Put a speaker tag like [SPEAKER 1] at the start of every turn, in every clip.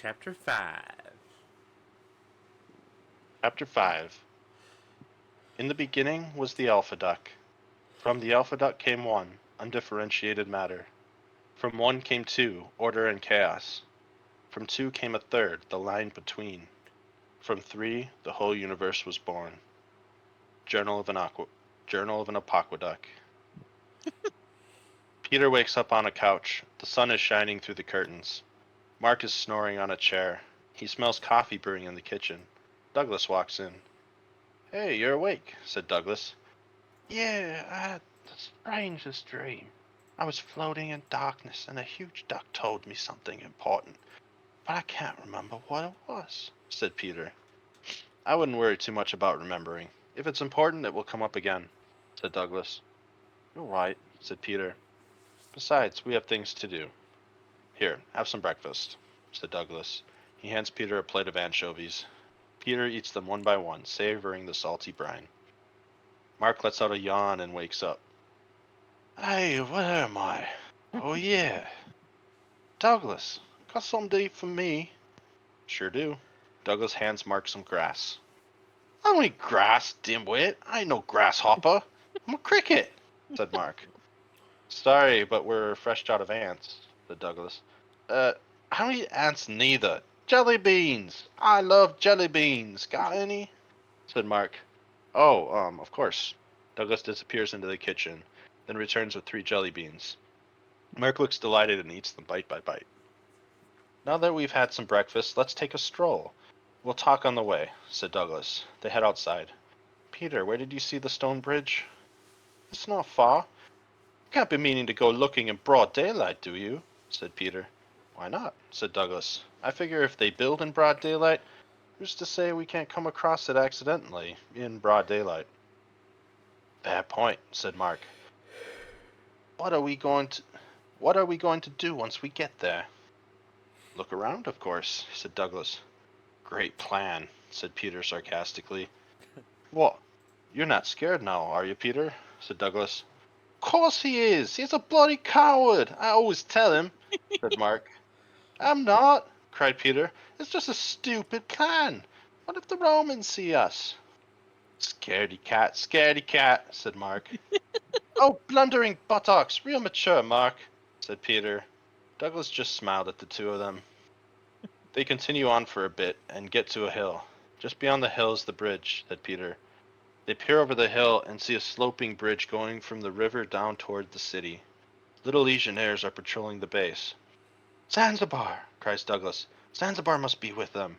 [SPEAKER 1] Chapter 5.
[SPEAKER 2] Chapter 5. In the beginning was the Aquaduck. From the Aquaduck came one, undifferentiated matter. From one came two, order and chaos. From two came a third, the line between. From three, the whole universe was born. Journal of an Aquaduck. Peter wakes up on a couch. The sun is shining through the curtains. Mark is snoring on a chair. He smells coffee brewing in the kitchen. Douglas walks in. "Hey, you're awake," said Douglas. "Yeah, I had the strangest dream. I was floating in darkness and a huge duck told me something important, but I can't remember what it was," said Peter. "I wouldn't worry too much about remembering. If it's important, it will come up again," said Douglas. "You're right," said Peter. "Besides, we have things to do. Here, have some breakfast," said Douglas. He hands Peter a plate of anchovies. Peter eats them one by one, savoring the salty brine. Mark lets out a yawn and wakes up. "Hey, where am I? Oh, yeah. Douglas, got something to eat for me?" "Sure do." Douglas hands Mark some grass. "I don't eat grass, dimwit. I ain't no grasshopper. I'm a cricket," said Mark. "Sorry, but we're fresh out of ants," said Douglas. I don't eat ants neither. Jelly beans. I love jelly beans. Got any?" said Mark. "Oh, of course." Douglas disappears into the kitchen, then returns with 3 jelly beans. Mark looks delighted and eats them bite by bite. "Now that we've had some breakfast, let's take a stroll. We'll talk on the way," said Douglas. They head outside. "Peter, where did you see the stone bridge?" "It's not far. You can't be meaning to go looking in broad daylight, do you?" said Peter. "Why not?" said Douglas. "I figure if they build in broad daylight, who's to say we can't come across it accidentally in broad daylight?" "Bad point," said Mark. What are we going to do once we get there?" "Look around, of course," said Douglas. "Great plan," said Peter sarcastically. "What? You're not scared now, are you, Peter?" said Douglas. "Course he is. He's a bloody coward. I always tell him," said Mark. "I'm not," cried Peter. "It's just a stupid plan. What if the Romans see us?" Scaredy cat," said Mark. "Oh, blundering buttocks. Real mature, Mark," said Peter. Douglas just smiled at the two of them. They continue on for a bit and get to a hill. "Just beyond the hill is the bridge," said Peter. They peer over the hill and see a sloping bridge going from the river down toward the city. Little legionnaires are patrolling the base. "Zanzibar!" cries Douglas. "Zanzibar must be with them."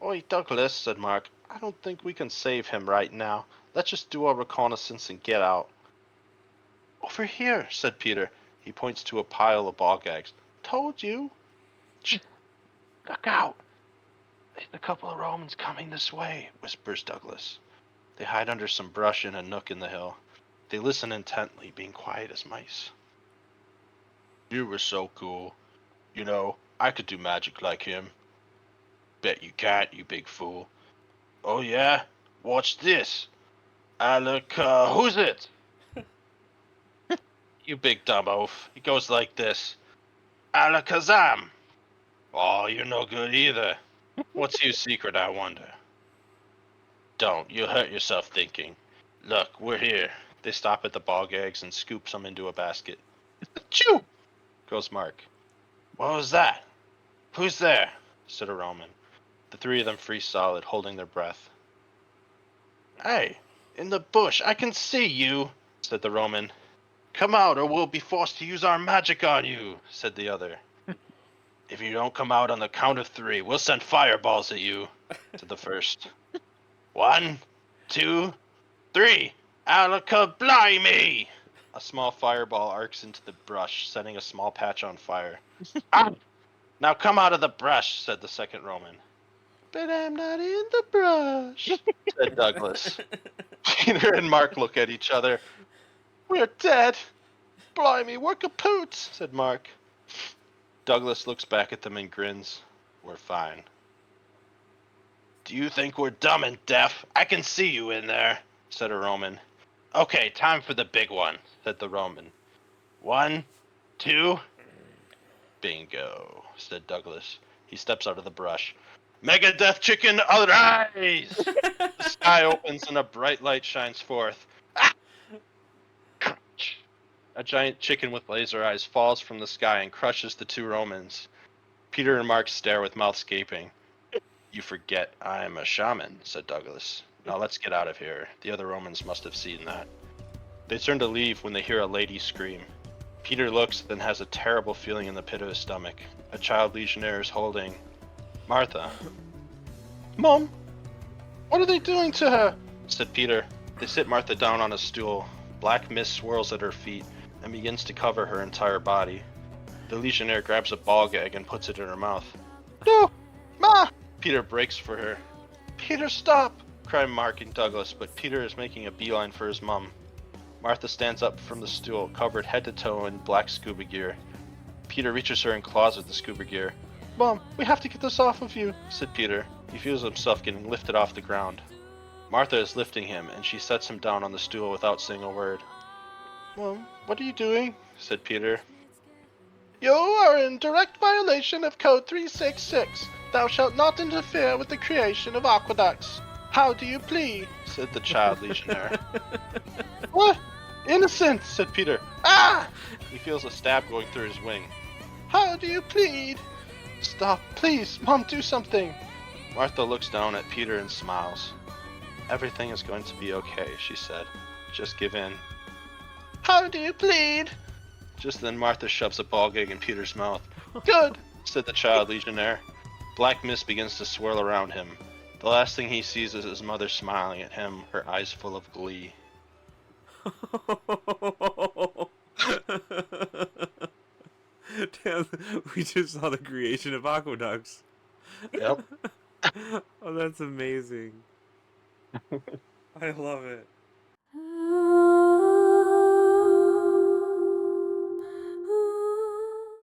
[SPEAKER 2] "Oi, Douglas," said Mark. "I don't think we can save him right now. Let's just do our reconnaissance and get out." "Over here," said Peter. He points to a pile of ball gags. "Told you." "Shh! Look out! There's a couple of Romans coming this way," whispers Douglas. They hide under some brush in a nook in the hill. They listen intently, being quiet as mice. "You were so cool. You know, I could do magic like him." "Bet you can't, you big fool." "Oh yeah? Watch this. Who's it?" "You big dumb oaf. It goes like this. Alakazam." "Oh, you're no good either. What's your secret, I wonder?" "Don't. You'll hurt yourself thinking. Look, we're here." They stop at the ball gags and scoop some into a basket. "Achoo!" goes Mark. "What was that?" "Who's there?" said a Roman. The 3 of them freeze solid, holding their breath. "Hey, in the bush, I can see you," said the Roman. "Come out or we'll be forced to use our magic on you," said the other. "If you don't come out on the count of 3, we'll send fireballs at you," said the first. "1, 2, 3. Alaka-blimey!" A small fireball arcs into the brush, setting a small patch on fire. "Ah! Now come out of the brush," said the second Roman. "But I'm not in the brush," said Douglas. Peter and Mark look at each other. "We're dead. Blimey, we're kaput," said Mark. Douglas looks back at them and grins. "We're fine." "Do you think we're dumb and deaf? I can see you in there," said a Roman. "Okay, time for the big one," said the Roman. 1, 2. "Bingo," said Douglas. He steps out of the brush. Megadeth chicken, arise! The sky opens and a bright light shines forth. Ah! Crunch! A giant chicken with laser eyes falls from the sky and crushes the two Romans. Peter and Mark stare with mouths gaping. You forget I am a shaman, said Douglas. Now let's get out of here. The other Romans must have seen that. They turn to leave when they hear a lady scream. Peter looks, then has a terrible feeling in the pit of his stomach. A child legionnaire is holding Martha. Mom, what are they doing to her? Said Peter. They sit Martha down on a stool. Black mist swirls at her feet and begins to cover her entire body. The legionnaire grabs a ball gag and puts it in her mouth. No! Ma! Peter breaks for her. Peter, stop! Cry Mark and Douglas, but Peter is making a beeline for his mum. Martha stands up from the stool, covered head to toe in black scuba gear. Peter reaches her and claws at the scuba gear. Mom, we have to get this off of you, said Peter. He feels himself getting lifted off the ground. Martha is lifting him, and she sets him down on the stool without saying a word. Mom, what are you doing? Said Peter. You are in direct violation of Code 366. Thou shalt not interfere with the creation of aqueducts. How do you plead? Said the child legionnaire. What? Innocent, said Peter. Ah! He feels a stab going through his wing. How do you plead? Stop, please. Mom, do something. Martha looks down at Peter and smiles. Everything is going to be okay, she said. Just give in. How do you plead? Just then Martha shoves a ball gag in Peter's mouth. Good, said the child legionnaire. Black mist begins to swirl around him. The last thing he sees is his mother smiling at him, her eyes full of glee.
[SPEAKER 1] Damn, we just saw the creation of aqueducts.
[SPEAKER 2] Yep.
[SPEAKER 1] Oh, that's amazing. I love it.